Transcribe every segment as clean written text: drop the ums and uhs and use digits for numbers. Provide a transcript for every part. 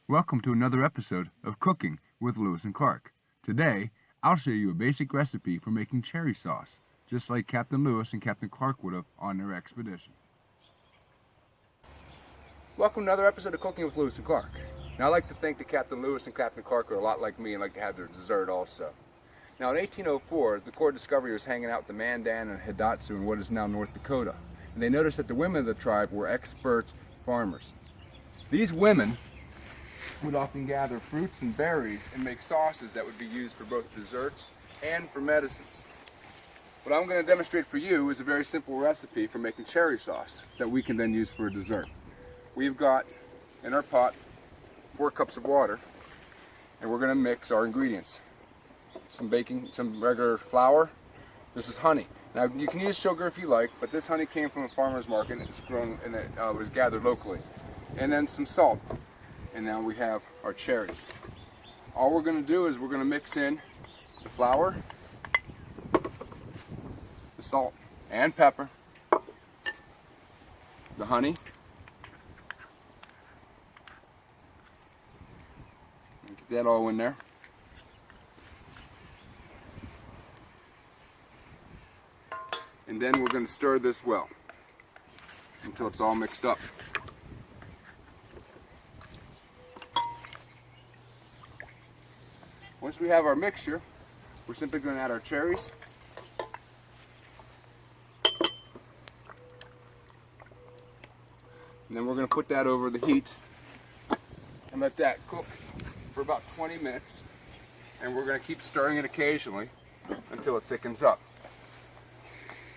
Welcome to another episode of Cooking with Lewis and Clark. Today, I'll show you a basic recipe for making cherry sauce, just like Captain Lewis and Captain Clark would have on their expedition. Welcome to another episode of Cooking with Lewis and Clark. Now, I like to think that Captain Lewis and Captain Clark are a lot like me and like to have their dessert also. Now, in 1804, the Corps of Discovery was hanging out with the Mandan and Hidatsu in what is now North Dakota, and they noticed that the women of the tribe were expert farmers. These women would often gather fruits and berries and make sauces that would be used for both desserts and for medicines. What I'm going to demonstrate for you is a very simple recipe for making cherry sauce that we can then use for a dessert. We've got in our pot 4 cups of water, and we're going to mix our ingredients. Some regular flour. This is honey. Now you can use sugar if you like, but this honey came from a farmer's market and it's grown and it was gathered locally. And then some salt. And now we have our cherries. All we're going to do is we're going to mix in the flour, the salt and pepper, the honey, get that all in there. And then we're going to stir this well until it's all mixed up. Once we have our mixture, we're simply going to add our cherries. And then we're going to put that over the heat and let that cook for about 20 minutes. And we're going to keep stirring it occasionally until it thickens up.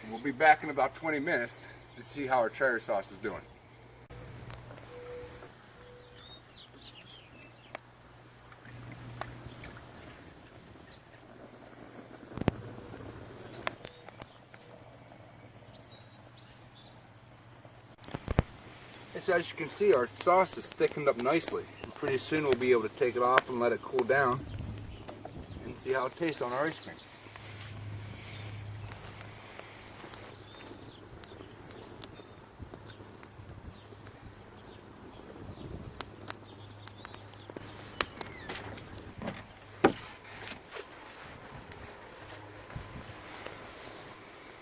And we'll be back in about 20 minutes to see how our cherry sauce is doing. So as you can see, our sauce is thickened up nicely, and pretty soon we'll be able to take it off and let it cool down and see how it tastes on our ice cream.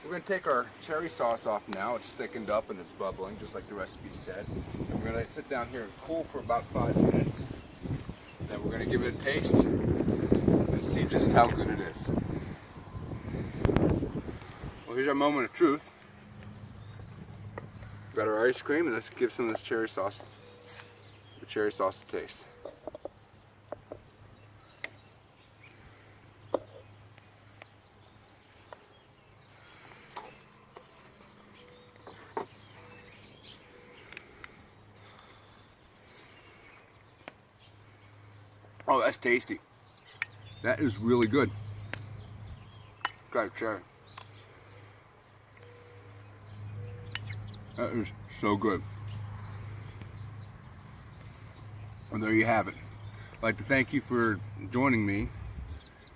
We're going to take our cherry sauce off now. It's thickened up and it's bubbling, just like the recipe said. And we're going to sit down here and cool for about 5 minutes. Then we're going to give it a taste and see just how good it is. Well, here's our moment of truth. We've got our ice cream, and let's give some of this cherry sauce, the cherry sauce to taste. Oh, that's tasty. That is really good. Got cherry. That is so good. Well, there you have it. I'd like to thank you for joining me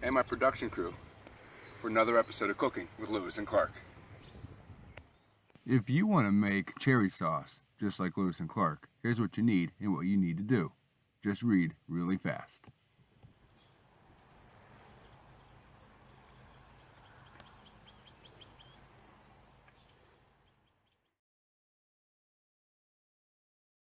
and my production crew for another episode of Cooking with Lewis and Clark. If you want to make cherry sauce just like Lewis and Clark, here's what you need and what you need to do. Just read really fast.